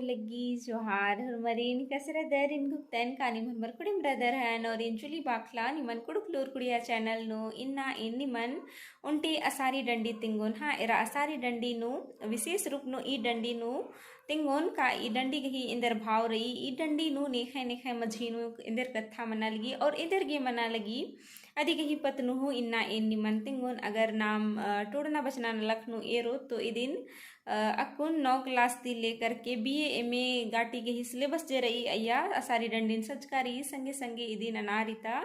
लगी जोहार हरमरीन कसरा दर इन गुप्तन कानी मनमर कुडिम ब्रदर हैन और इंचुली बाखला निमन कुडुक्लूर कुडिया चैनल नु इन्ना इन निमन उंटी असारी डंडी तिंगुन हाँ इरा असारी डंडी नु विशेष रूप नु ई डंडी नु तिंगुन का ई डंडी गही इंदर भाव रही ई डंडी नु नेखे नेखे मझीनु इंदर कथा मना लगी और इंदर गे मना लगी अदी गही पतनु इन्ना इन निमन तिंगुन अगर नाम टोड़ना बचना लखनु एरो तो इदिन अकुन 9 क्लास ती लेकर के BA MA गाटी के ही सिलेबस जे रही अय्या असारी डंडीन सजकारी संगे संगे इदिन अनारिता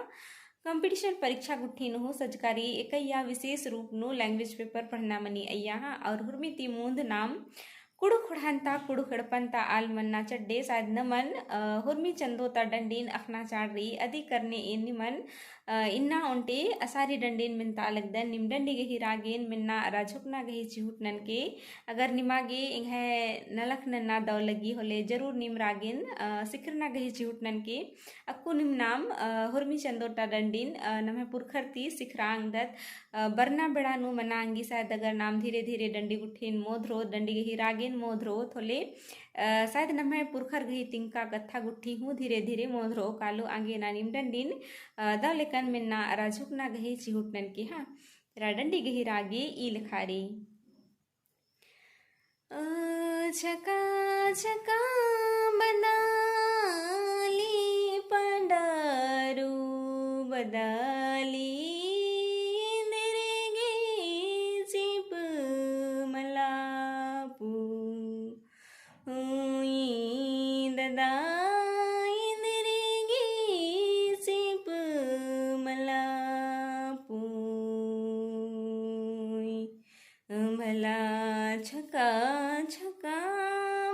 कंपटीशन परीक्षा गुट्ठी नु सजकारी एकैया विशेष रूप नु लैंग्वेज पेपर पढ़ना मनी अय्या और हुर्मिती मूंद नाम कुड़ु खुड़हंता कुड़ु खड़पंता आल मन्ना चड्डे शायद नमन हुर्मी चंदोता डंडीन अखना चाड़ रही अदी करने इन निमन इन्ना उंटे असारी डंडीन मिनता लगदन निम डंडी गही रागेन मिन्ना राझुकना गही चिहुटनन के अगर निमागे इंगे नलख नन्ना दौ लगी होले जरूर निम रागेन सिखरना गही चिहुटनन के अक्कू निम नाम हुर्मी चंदोता डंडीन नम्हे पुरखरती सिखरांग दत बरना बेड़ा नु मनांगी शायद अगर नाम धीरे धीरे डंडी गुठीन मोधरो डंडी गही रागेन मोधरो थोले शायद नम्हे पुरखर गही तिंका कथा गुट्ठी हूँ धीरे धीरे मोधरो कालो आगे नानिम डंडीन दौ लेकन मिन्ना राझुकना गही चिहुटनन की हाँ तेरा डंडी गही रागे ई लिखारी छका छका बदाली पंडारू बदाली भला छका छका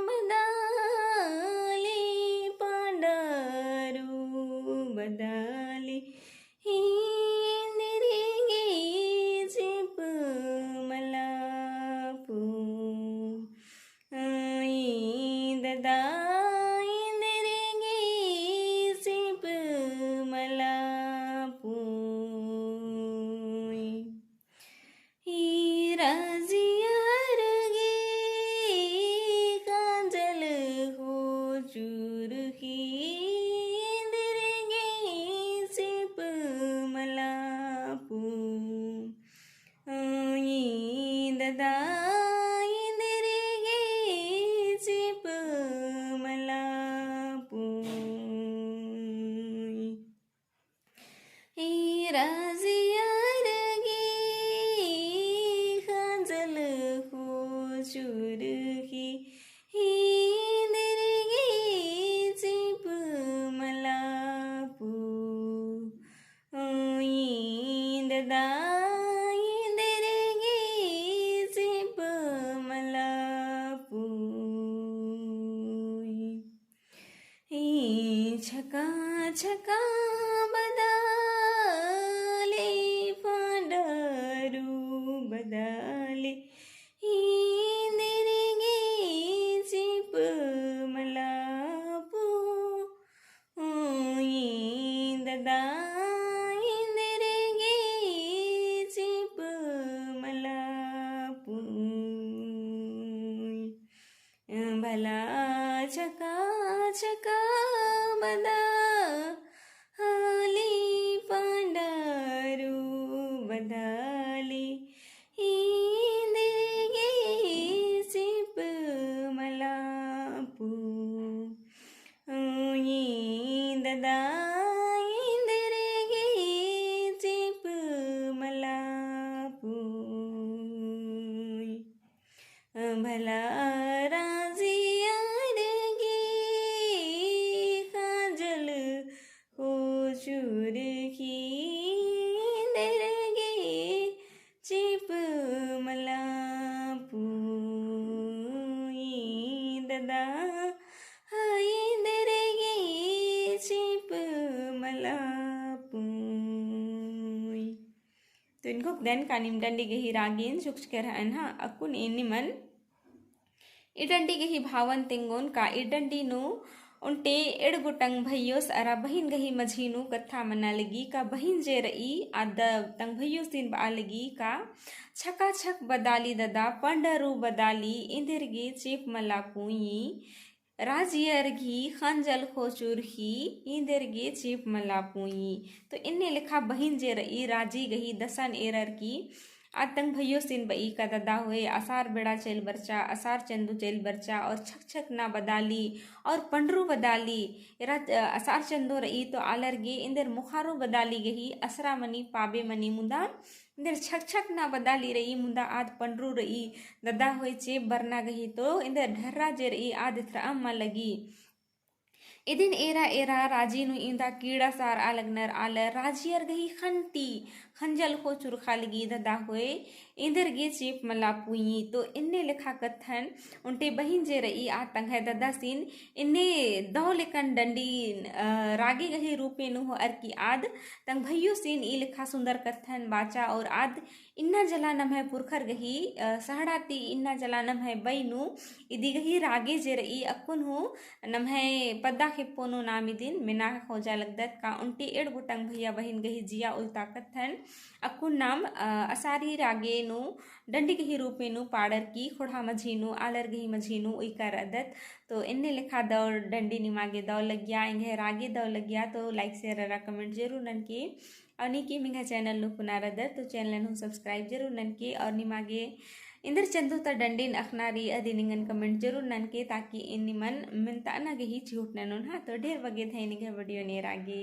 बदाली पांडरू बदाली हिंदरिगी चिप मलापू ददा इंदरिगी चिप मलापू छका छका बदाले पांडरू बदाले हिंदरिगी चिप मलापू ददा हिंदरिगी चिप मलापू भला छका छका बदाली पांडरू बदाली हिंदरिगी चिप मलापू ददा हिंदरिगी चिप मलापू भला तो इनको देन कानिम डंडी गही रागीन शुक्ष कर हाँ अकुन इनिमन इडंडी गही भावन तिंगोन का इडंडी नु उन्टे एड़गुटंग भैयोस अरा बहिन गही मझीनु कथा मना लगी का बहिन जे रई आद तंग भैयोस दिन बा लगी का छका छक बदाली ददा पंडरू बदाली इंदिरगी चीप मला पुई राजियरगी खंजल खोचुरही इंदरगे चीप मलापुई। तो इनने लिखा बहिन जे रई राजी गही दसन एरर की आतंक भयो सिन बई का ददा हुए आसार बेड़ा चेल बरचा आसार चंदू चेल बरचा और छक छक ना बदाली और पंडरू बदाली इरा आसार चंदो रई तो आलरगे इंदर मुखारो बदाली गही असरा मनी पाबे मनी मुदा इंदर छक छक ना बदाली रही मुदा आद पंडरू रही ददा हुए चेप बरना गही तो इंदर ढर्रा जे रही आद इथरा अम्मा लगी इदिन एरा एरा राजीनु इंदा कीड़ा सार आलगनर आलर राजियर गही खंटी खंजल को चुरखा लगी ददा हुए इंदर गे चीप मला पुई। तो इन्ने लिखा कथन उनटे बहिन जे रही आतंक है ददा सीन इन्ने दौ लेकन डंडी रागे गही रूपे नु हो अर की आद तंग भैयो सीन ई लिखा सुंदर कथन बाचा और आद इन्ना जला नम है पुरखर गही सहड़ाती इन्ना जला नम है बैनु इदी गही रागे जे रही अकुन हो नम है पद्दा खेपोनो नामिदिन मिना खोजा लगदत का उनटी एड़ गुटंग भैया बहिन गही जिया उल्टा कथन अकुन नाम असारी रागे नु डंडी गही रूपे नु पाड़र की खुड़ा मझीनु आलर गही मझीनु उइकर अदत। तो इन्ने लिखा दौड़ डंडी निमागे दौ लग गया इंगे रागे दौ लग गया। तो लाइक शेयर कमेंट जरूर नन की और नी मिंगा चैनल नु पुनारदर तो चैनल नु सब्सक्राइब जरूर नन की और निमागे इंदर चंदू ता डंडीन अखनारी अधिनिंगन कमेंट जरूर नन के ताकि इन निमन मिनता ना गही छूट ननुन। हाँ तो ढेर बगे थे निगे वीडियो नेर आगे।